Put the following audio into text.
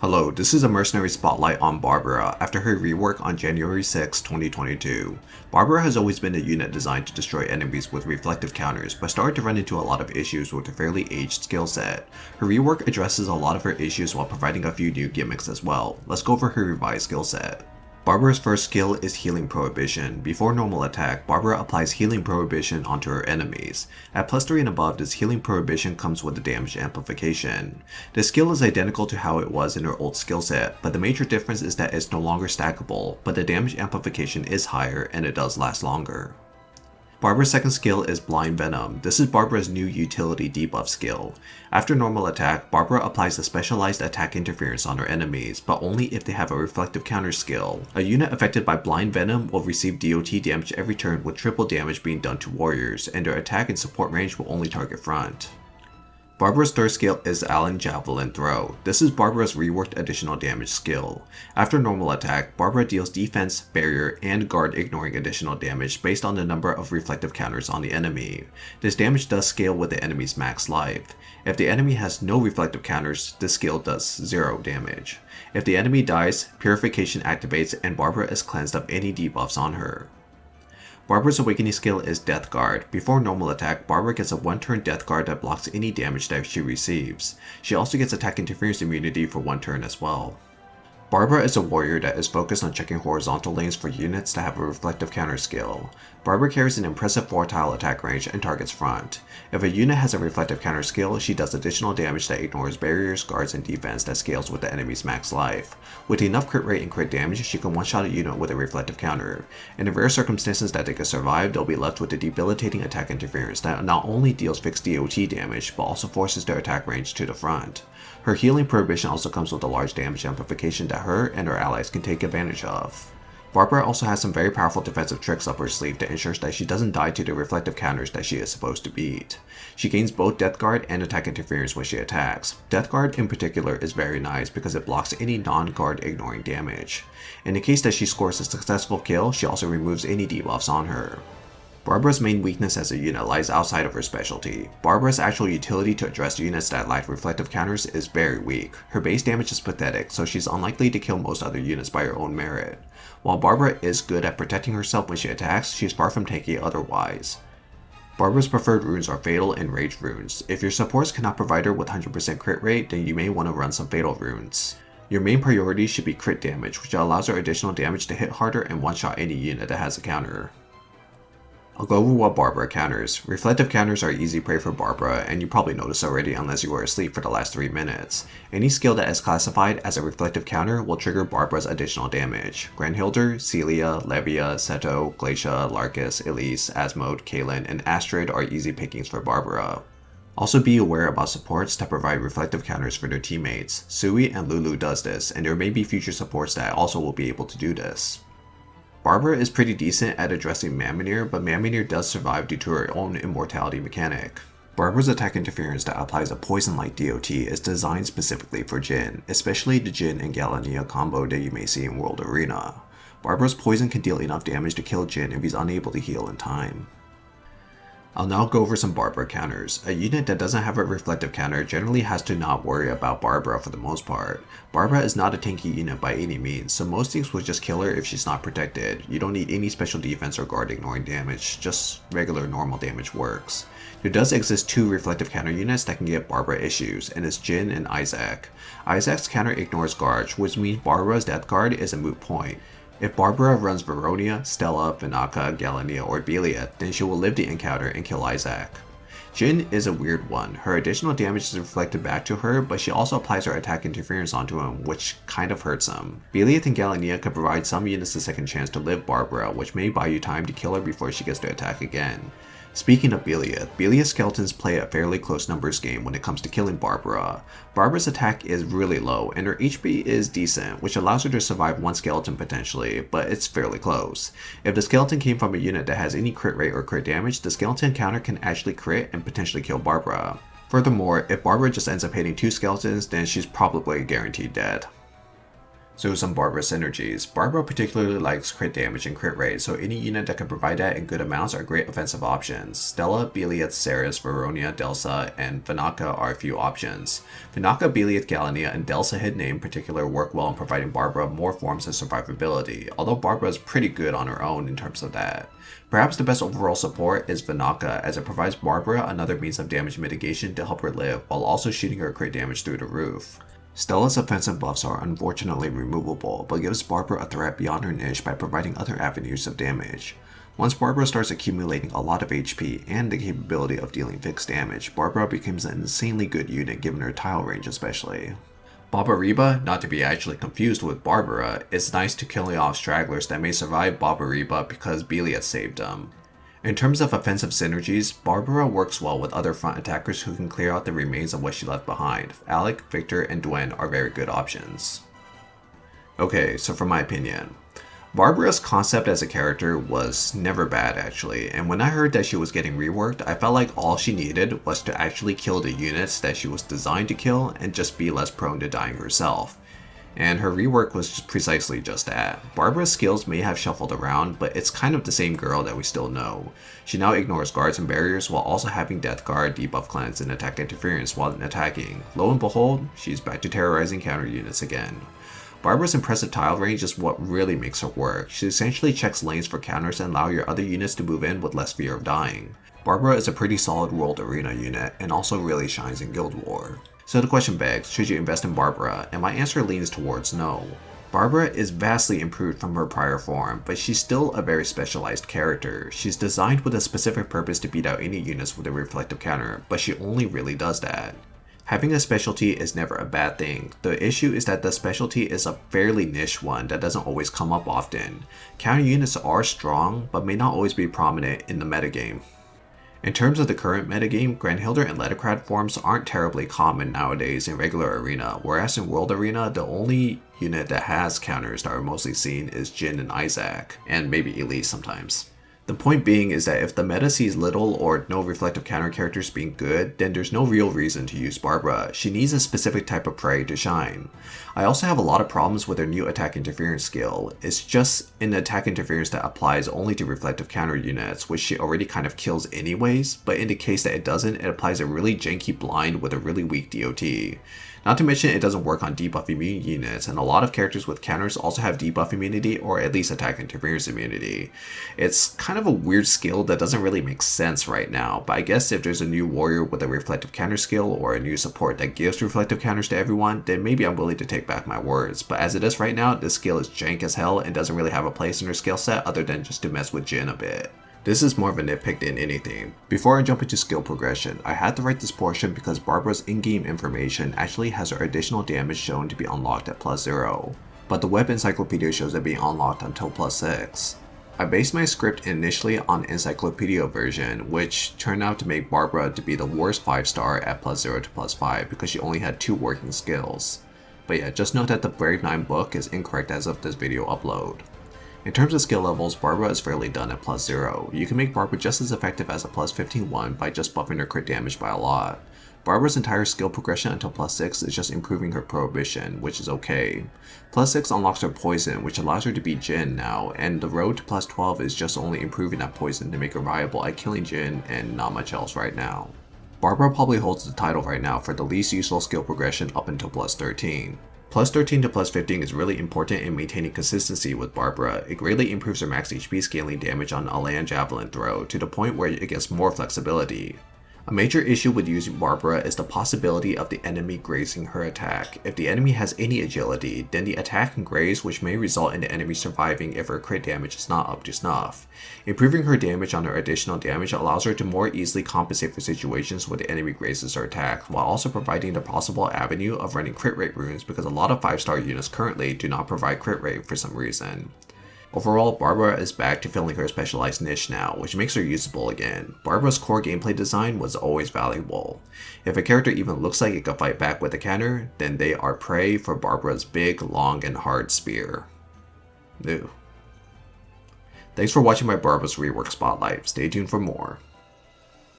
Hello, this is a Mercenary spotlight on Barbara after her rework on January 6, 2022. Barbara has always been a unit designed to destroy enemies with reflective counters, but started to run into a lot of issues with her fairly aged skill set. Her rework addresses a lot of her issues while providing a few new gimmicks as well. Let's go over her revised skill set. Barbara's first skill is Healing Prohibition. Before normal attack, Barbara applies Healing Prohibition onto her enemies. At +3 and above, this Healing Prohibition comes with the damage amplification. This skill is identical to how it was in her old skill set, but the major difference is that it's no longer stackable, but the damage amplification is higher and it does last longer. Barbara's second skill is Blind Venom. This is Barbara's new utility debuff skill. After normal attack, Barbara applies a specialized attack interference on her enemies, but only if they have a reflective counter skill. A unit affected by Blind Venom will receive DOT damage every turn with triple damage being done to warriors, and their attack and support range will only target front. Barbara's third skill is Allen Javelin Throw. This is Barbara's reworked additional damage skill. After normal attack, Barbara deals defense, barrier, and guard ignoring additional damage based on the number of reflective counters on the enemy. This damage does scale with the enemy's max life. If the enemy has no reflective counters, this skill does 0 damage. If the enemy dies, Purification activates and Barbara is cleansed of any debuffs on her. Barbara's awakening skill is Death Guard. Before normal attack, Barbara gets a 1-turn Death Guard that blocks any damage that she receives. She also gets attack interference immunity for 1 turn as well. Barbara is a warrior that is focused on checking horizontal lanes for units that have a reflective counter skill. Barbara carries an impressive 4-tile attack range and targets front. If a unit has a reflective counter skill, she does additional damage that ignores barriers, guards, and defense that scales with the enemy's max life. With enough crit rate and crit damage, she can one-shot a unit with a reflective counter. In the rare circumstances that they can survive, they'll be left with a debilitating attack interference that not only deals fixed DOT damage, but also forces their attack range to the front. Her Healing Prohibition also comes with a large damage amplification that her and her allies can take advantage of. Barbara also has some very powerful defensive tricks up her sleeve that ensures that she doesn't die to the reflective counters that she is supposed to beat. She gains both Death Guard and attack interference when she attacks. Death Guard in particular is very nice because it blocks any non-guard ignoring damage. In the case that she scores a successful kill, she also removes any debuffs on her. Barbara's main weakness as a unit lies outside of her specialty. Barbara's actual utility to address units that lack reflective counters is very weak. Her base damage is pathetic, so she's unlikely to kill most other units by her own merit. While Barbara is good at protecting herself when she attacks, she's far from tanky otherwise. Barbara's preferred runes are Fatal and Rage runes. If your supports cannot provide her with 100% crit rate, then you may want to run some Fatal runes. Your main priority should be crit damage, which allows her additional damage to hit harder and one-shot any unit that has a counter. I'll go over what Barbara counters. Reflective counters are easy prey for Barbara, and you probably noticed already unless you were asleep for the last 3 minutes. Any skill that is classified as a reflective counter will trigger Barbara's additional damage. Granhilder, Celia, Levia, Seto, Glacia, Larkus, Elise, Asmode, Kaelin, and Astrid are easy pickings for Barbara. Also be aware about supports that provide reflective counters for their teammates. Sui and Lulu does this, and there may be future supports that also will be able to do this. Barbara is pretty decent at addressing Mammonier, but Mammonier does survive due to her own immortality mechanic. Barbara's attack interference that applies a poison-like DOT is designed specifically for Jhin, especially the Jhin and Galania combo that you may see in World Arena. Barbara's poison can deal enough damage to kill Jhin if he's unable to heal in time. I'll now go over some Barbara counters. A unit that doesn't have a reflective counter generally has to not worry about Barbara for the most part. Barbara is not a tanky unit by any means, so most things will just kill her if she's not protected. You don't need any special defense or guard ignoring damage, just regular normal damage works. There does exist 2 reflective counter units that can get Barbara issues, and it's Jhin and Isaac. Isaac's counter ignores guards, which means Barbara's Death Guard is a moot point. If Barbara runs Veronia, Stella, Vinaka, Galania, or Belia, then she will live the encounter and kill Isaac. Jhin is a weird one. Her additional damage is reflected back to her, but she also applies her attack interference onto him, which kind of hurts him. Belia and Galania can provide some units a second chance to live Barbara, which may buy you time to kill her before she gets to attack again. Speaking of Belia's skeletons play a fairly close numbers game when it comes to killing Barbara. Barbara's attack is really low, and her HP is decent, which allows her to survive 1 skeleton potentially, but it's fairly close. If the skeleton came from a unit that has any crit rate or crit damage, the skeleton counter can actually crit and potentially kill Barbara. Furthermore, if Barbara just ends up hitting 2 skeletons, then she's probably guaranteed dead. So some Barbara synergies. Barbara particularly likes crit damage and crit rate, so any unit that can provide that in good amounts are great offensive options. Stella, Belieth, Ceres, Veronia, Delsa, and Vanaka are a few options. Vanaka, Belieth, Galania, and Delsa hidden in particular work well in providing Barbara more forms of survivability, although Barbara is pretty good on her own in terms of that. Perhaps the best overall support is Vanaka, as it provides Barbara another means of damage mitigation to help her live, while also shooting her crit damage through the roof. Stella's offensive buffs are unfortunately removable, but gives Barbara a threat beyond her niche by providing other avenues of damage. Once Barbara starts accumulating a lot of HP and the capability of dealing fixed damage, Barbara becomes an insanely good unit given her tile range especially. Barbariba, not to be actually confused with Barbara, is nice to killing off stragglers that may survive Barbariba because Belieth saved them. In terms of offensive synergies, Barbara works well with other front attackers who can clear out the remains of what she left behind. Alec, Victor, and Dwayne are very good options. Okay, so for my opinion, Barbara's concept as a character was never bad actually, and when I heard that she was getting reworked, I felt like all she needed was to actually kill the units that she was designed to kill and just be less prone to dying herself. And her rework was precisely just that. Barbara's skills may have shuffled around, but it's kind of the same girl that we still know. She now ignores guards and barriers while also having Death Guard, Debuff Cleanse, and Attack Interference while attacking. Lo and behold, she's back to terrorizing counter units again. Barbara's impressive tile range is what really makes her work. She essentially checks lanes for counters and allow your other units to move in with less fear of dying. Barbara is a pretty solid World Arena unit and also really shines in Guild War. So the question begs, should you invest in Barbara? And my answer leans towards no. Barbara is vastly improved from her prior form, but she's still a very specialized character. She's designed with a specific purpose to beat out any units with a reflective counter, but she only really does that. Having a specialty is never a bad thing. The issue is that the specialty is a fairly niche one that doesn't always come up often. Counter units are strong, but may not always be prominent in the metagame. In terms of the current metagame, Granhilder and Lettercrat forms aren't terribly common nowadays in regular arena, whereas in World Arena, the only unit that has counters that are mostly seen is Jhin and Isaac, and maybe Elise sometimes. The point being is that if the meta sees little or no reflective counter characters being good, then there's no real reason to use Barbara. She needs a specific type of prey to shine. I also have a lot of problems with her new attack interference skill. It's just an attack interference that applies only to reflective counter units, which she already kind of kills anyways, but in the case that it doesn't, it applies a really janky blind with a really weak DOT. Not to mention it doesn't work on debuff immune units, and a lot of characters with counters also have debuff immunity or at least attack interference immunity. It's kind of a weird skill that doesn't really make sense right now, but I guess if there's a new warrior with a reflective counter skill or a new support that gives reflective counters to everyone, then maybe I'm willing to take back my words. But as it is right now, this skill is jank as hell and doesn't really have a place in her skill set other than just to mess with Jhin a bit. This is more of a nitpick than anything. Before I jump into skill progression, I had to write this portion because Barbara's in-game information actually has her additional damage shown to be unlocked at +0, but the web encyclopedia shows it being unlocked until +6. I based my script initially on encyclopedia version, which turned out to make Barbara to be the worst 5-star at +0 to +5 because she only had 2 working skills. But yeah, just note that the Brave 9 book is incorrect as of this video upload. In terms of skill levels, Barbara is fairly done at +0. You can make Barbara just as effective as a +15-1 by just buffing her crit damage by a lot. Barbara's entire skill progression until +6 is just improving her prohibition, which is okay. +6 unlocks her poison, which allows her to beat Jhin now, and the road to +12 is just only improving that poison to make her viable at killing Jhin and not much else right now. Barbara probably holds the title right now for the least useful skill progression up until +13. +13 to +15 is really important in maintaining consistency with Barbara. It greatly improves her max HP scaling damage on a land javelin throw to the point where it gets more flexibility. A major issue with using Barbara is the possibility of the enemy grazing her attack. If the enemy has any agility, then the attack can graze, which may result in the enemy surviving if her crit damage is not up to snuff. Improving her damage on her additional damage allows her to more easily compensate for situations where the enemy grazes her attack, while also providing the possible avenue of running crit rate runes because a lot of 5-star units currently do not provide crit rate for some reason. Overall, Barbara is back to filling her specialized niche now, which makes her usable again. Barbara's core gameplay design was always valuable. If a character even looks like it can fight back with a counter, then they are prey for Barbara's big, long, and hard spear. Ew. Thanks for watching my Barbara's Rework Spotlight. Stay tuned for more.